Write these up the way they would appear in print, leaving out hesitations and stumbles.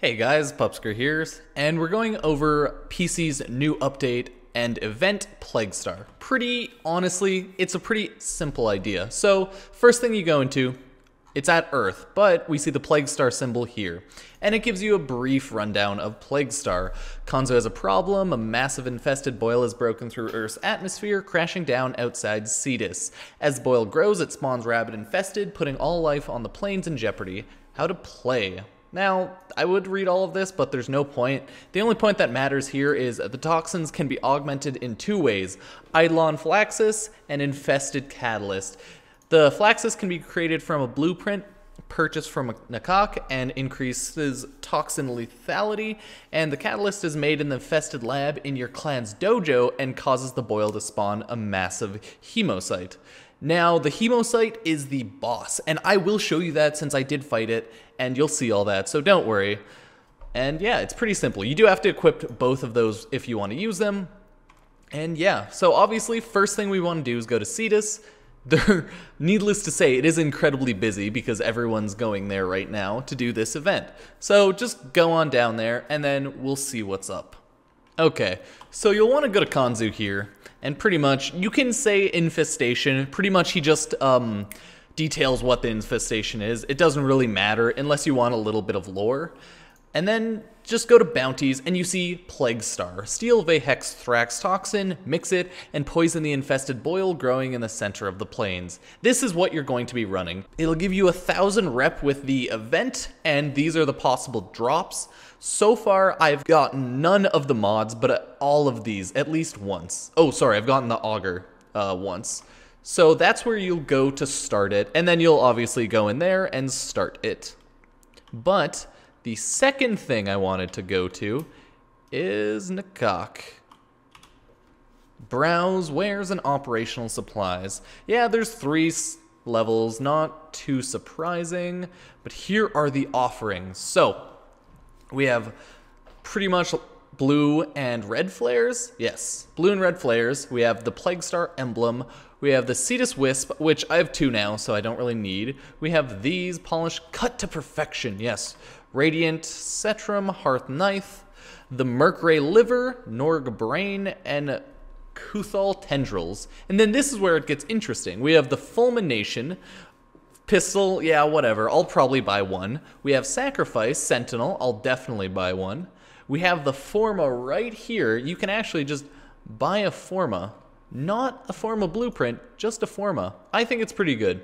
Hey guys, Pupsker here, and we're going over PC's new update and event Plaguestar. Honestly, it's a pretty simple idea. So, first thing you go into, it's at Earth, but we see the Plaguestar symbol here. And it gives you a brief rundown of Plaguestar. Konzo has a problem, a massive infested boil has broken through Earth's atmosphere, crashing down outside Cetus. As the boil grows, it spawns rabid infested, putting all life on the plains in jeopardy. How to play. Now, I would read all of this, but there's no point. The only point that matters here is the toxins can be augmented in two ways, Eidolon Flaxus and Infested Catalyst. The Flaxus can be created from a blueprint purchased from a Nakak and increases toxin lethality, and the Catalyst is made in the infested lab in your clan's dojo and causes the boil to spawn a massive hemocyte. Now, the hemocyte is the boss, and I will show you that since I did fight it, and you'll see all that, so don't worry. And yeah, it's pretty simple. You do have to equip both of those if you want to use them. And yeah, so obviously, first thing we want to do is go to Cetus. Needless to say, it is incredibly busy because everyone's going there right now to do this event. So just go on down there, and then we'll see what's up. Okay, so you'll want to go to Konzo here, and pretty much, you can say infestation. Pretty much he just details what the infestation is. It doesn't really matter unless you want a little bit of lore. And then just go to bounties and you see Plaguestar. Steal Vehex Thrax Toxin, mix it, and poison the infested boil growing in the center of the plains. This is what you're going to be running. It'll give you 1,000 rep with the event, and these are the possible drops. So far, I've gotten none of the mods, but all of these at least once. Oh, sorry, I've gotten the Augur once. So that's where you'll go to start it, and then you'll obviously go in there and start it. But the second thing I wanted to go to is Nakak. Browse wares and operational supplies. Yeah, there's 3 levels, not too surprising, but here are the offerings. So, we have pretty much blue and red flares. Yes, blue and red flares. We have the Plaguestar emblem. We have the Cetus Wisp, which I have 2 now, so I don't really need. We have these polished cut to perfection. Yes, Radiant Cetrum, Hearth Knife, the Mercray Liver, Norg Brain, and Kuthal Tendrils. And then this is where it gets interesting. We have the Fulmination Pistol, yeah, whatever, I'll probably buy one. We have Sacrifice, Sentinel, I'll definitely buy one. We have the Forma right here. You can actually just buy a Forma. Not a Forma blueprint, just a Forma. I think it's pretty good.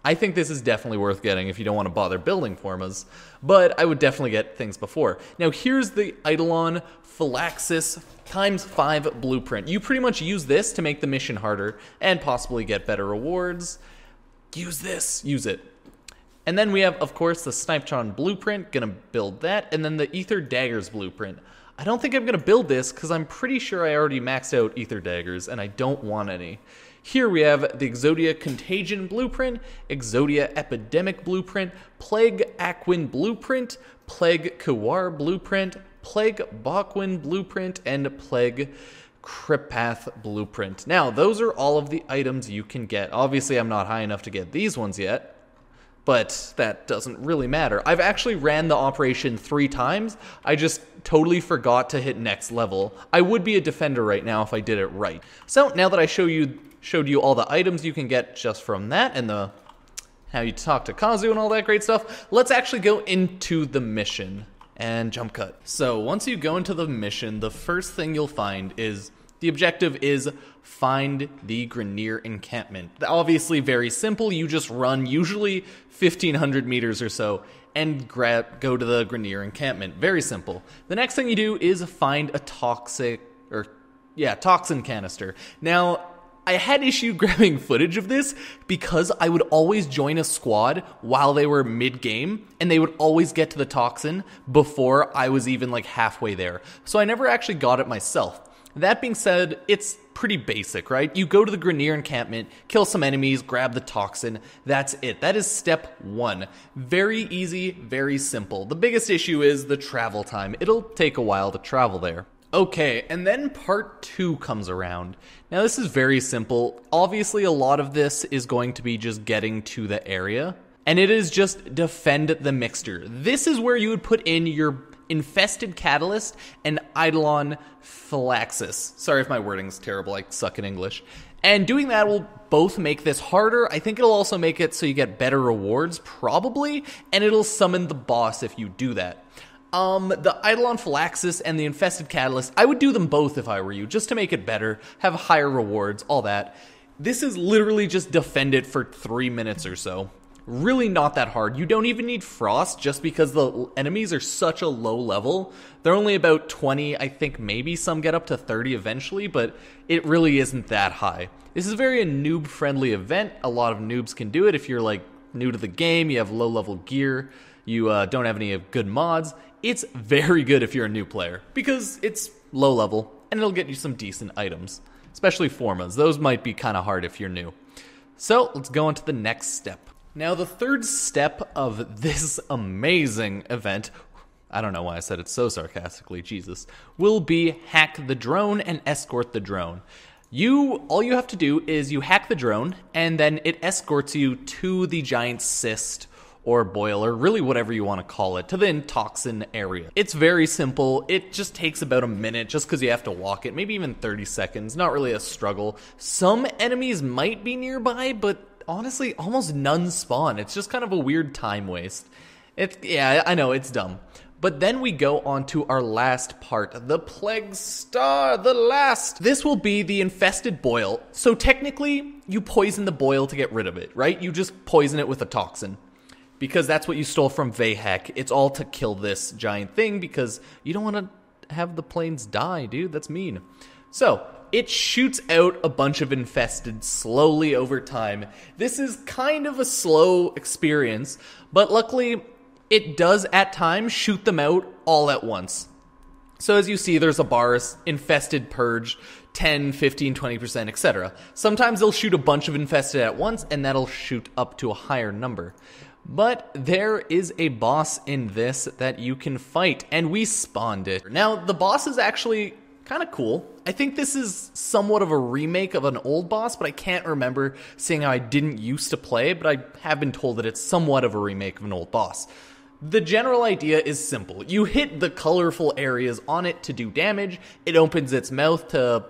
I think this is definitely worth getting if you don't want to bother building Formas, but I would definitely get things before. Now here's the Eidolon Phylaxis ×5 blueprint. You pretty much use this to make the mission harder and possibly get better rewards. Use this, use it. And then we have, of course, the Snipetron blueprint, gonna build that, and then the Ether Daggers blueprint. I don't think I'm gonna build this because I'm pretty sure I already maxed out Ether Daggers and I don't want any. Here we have the Exodia Contagion blueprint, Exodia Epidemic blueprint, Plague Aquin blueprint, Plague Kawar blueprint, Plague Bakwin blueprint, and Plague Kripath blueprint. Now, those are all of the items you can get. Obviously, I'm not high enough to get these ones yet, but that doesn't really matter. I've actually ran the operation 3 times. I just totally forgot to hit next level. I would be a defender right now if I did it right. So now that I showed you all the items you can get just from that and how you talk to Kazu and all that great stuff, let's actually go into the mission and jump cut. So once you go into the mission, the first thing you'll find is the objective is find the Grineer encampment. Obviously very simple. You just run usually 1,500 meters or so and go to the Grineer encampment. Very simple. The next thing you do is find a toxin canister. Now, I had issue grabbing footage of this because I would always join a squad while they were mid-game, and they would always get to the toxin before I was even like halfway there. So I never actually got it myself. That being said, it's pretty basic, right? You go to the Grineer encampment, kill some enemies, grab the toxin, that's it. That is step 1. Very easy, very simple. The biggest issue is the travel time. It'll take a while to travel there. Okay, and then part 2 comes around. Now this is very simple. Obviously a lot of this is going to be just getting to the area, and it is just defend the mixture. This is where you would put in your Infested Catalyst and Eidolon Phylaxis. Sorry if my wording's terrible, I suck in English. And doing that will both make this harder. I think it'll also make it so you get better rewards, probably, and it'll summon the boss if you do that. The Eidolon Phylaxis and the Infested Catalyst, I would do them both if I were you, just to make it better, have higher rewards, all that. This is literally just defend it for 3 minutes or so. Really not that hard. You don't even need Frost just because the enemies are such a low level. They're only about 20, I think maybe some get up to 30 eventually, but it really isn't that high. This is very a noob-friendly event. A lot of noobs can do it. If you're like new to the game, you have low-level gear, you don't have any good mods, it's very good if you're a new player because it's low level and it'll get you some decent items, especially Formas. Those might be kind of hard if you're new. So let's go on to the next step. Now, the third step of this amazing event, I don't know why I said it so sarcastically, Jesus, will be hack the drone and escort the drone. All you have to do is you hack the drone, and then it escorts you to the giant cyst or boiler, really whatever you want to call it, to the toxin area. It's very simple. It just takes about a minute just because you have to walk it, maybe even 30 seconds. Not really a struggle. Some enemies might be nearby, but honestly, almost none spawn. It's just kind of a weird time waste. Yeah, I know, it's dumb. But then we go on to our last part, the Plague Star, the last. This will be the infested boil. So technically, you poison the boil to get rid of it, right? You just poison it with a toxin. Because that's what you stole from Vahek. It's all to kill this giant thing because you don't want to have the planes die, dude. That's mean. So it shoots out a bunch of infested slowly over time. This is kind of a slow experience, but luckily it does at times shoot them out all at once. So as you see, there's a bar, infested purge, 10, 15, 20%, etc. Sometimes they'll shoot a bunch of infested at once, and that'll shoot up to a higher number. But there is a boss in this that you can fight, and we spawned it. Now, the boss is actually kind of cool. I think this is somewhat of a remake of an old boss, but I can't remember, seeing how I didn't used to play, but I have been told that it's somewhat of a remake of an old boss. The general idea is simple. You hit the colorful areas on it to do damage. It opens its mouth to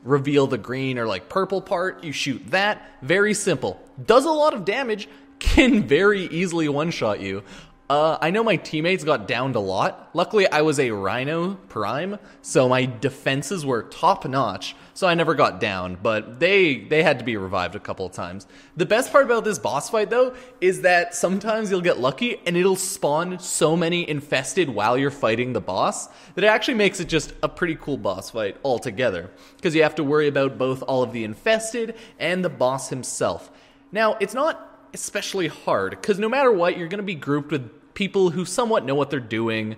reveal the green or like purple part. You shoot that. Very simple. Does a lot of damage. Can very easily one-shot you. I know my teammates got downed a lot. Luckily, I was a Rhino Prime, so my defenses were top-notch, so I never got down, but they had to be revived a couple of times. The best part about this boss fight, though, is that sometimes you'll get lucky, and it'll spawn so many infested while you're fighting the boss, that it actually makes it just a pretty cool boss fight altogether, because you have to worry about both all of the infested and the boss himself. Now, it's not especially hard, because no matter what, you're going to be grouped with people who somewhat know what they're doing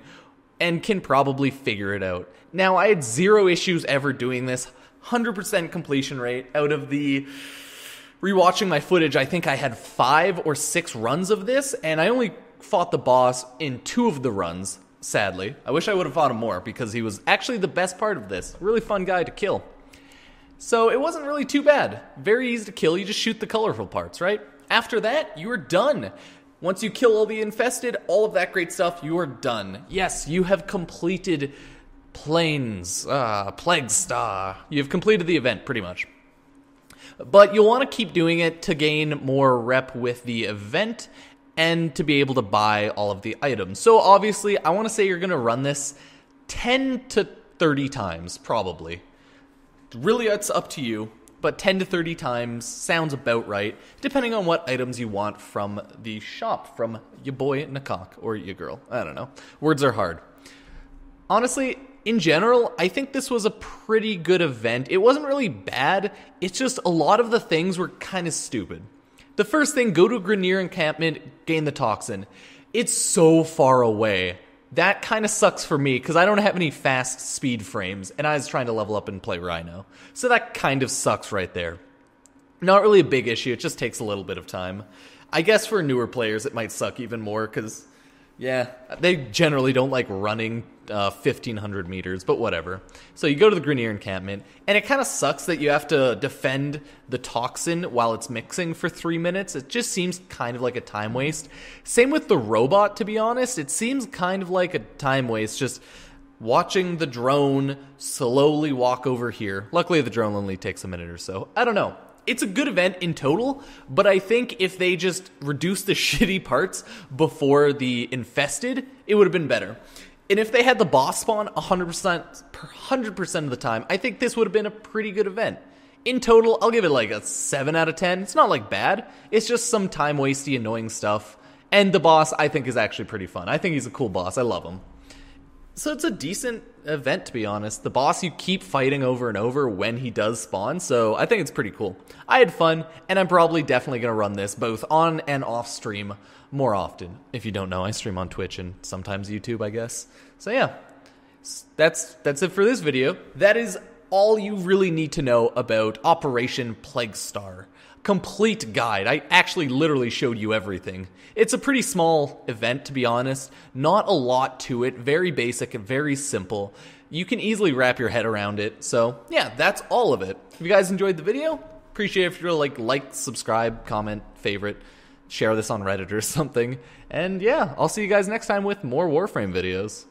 and can probably figure it out. Now, I had zero issues ever doing this, 100% completion rate. Out of the rewatching my footage, I think I had 5 or 6 runs of this, and I only fought the boss in 2 of the runs, sadly. I wish I would have fought him more, because he was actually the best part of this. Really fun guy to kill. So it wasn't really too bad. Very easy to kill, you just shoot the colorful parts, right? After that, you are done. Once you kill all the infested, all of that great stuff, you are done. Yes, you have completed Plague Star. You've completed the event, pretty much. But you'll want to keep doing it to gain more rep with the event and to be able to buy all of the items. So obviously, I want to say you're going to run this 10 to 30 times, probably. Really, it's up to you. But 10 to 30 times sounds about right, depending on what items you want from the shop, from your boy Nakak, or your girl. I don't know. Words are hard. Honestly, in general, I think this was a pretty good event. It wasn't really bad. It's just a lot of the things were kind of stupid. The first thing, go to a Grenier encampment, gain the toxin. It's so far away. That kind of sucks for me, because I don't have any fast speed frames, and I was trying to level up and play Rhino. So that kind of sucks right there. Not really a big issue, it just takes a little bit of time. I guess for newer players it might suck even more, because Yeah, they generally don't like running 1,500 meters, but whatever. So you go to the Grineer encampment, and it kind of sucks that you have to defend the toxin while it's mixing for 3 minutes. It just seems kind of like a time waste. Same with the robot, to be honest. It seems kind of like a time waste, just watching the drone slowly walk over here. Luckily, the drone only takes a minute or so. I don't know. It's a good event in total, but I think if they just reduced the shitty parts before the infested, it would have been better. And if they had the boss spawn 100% of the time, I think this would have been a pretty good event. In total, I'll give it like a 7 out of 10. It's not like bad. It's just some time-wasty, annoying stuff. And the boss, I think, is actually pretty fun. I think he's a cool boss. I love him. So it's a decent event, to be honest. The boss you keep fighting over and over when he does spawn, so I think it's pretty cool. I had fun, and I'm probably definitely going to run this both on and off stream more often. If you don't know, I stream on Twitch and sometimes YouTube, I guess. So yeah, that's it for this video. That is all you really need to know about Operation Plague Star. Complete guide. I actually literally showed you everything. It's a pretty small event, to be honest. Not a lot to it. Very basic and very simple. You can easily wrap your head around it. So yeah, that's all of it. If you guys enjoyed the video, appreciate it if you like, subscribe, comment, favorite, share this on Reddit or something. And yeah, I'll see you guys next time with more Warframe videos.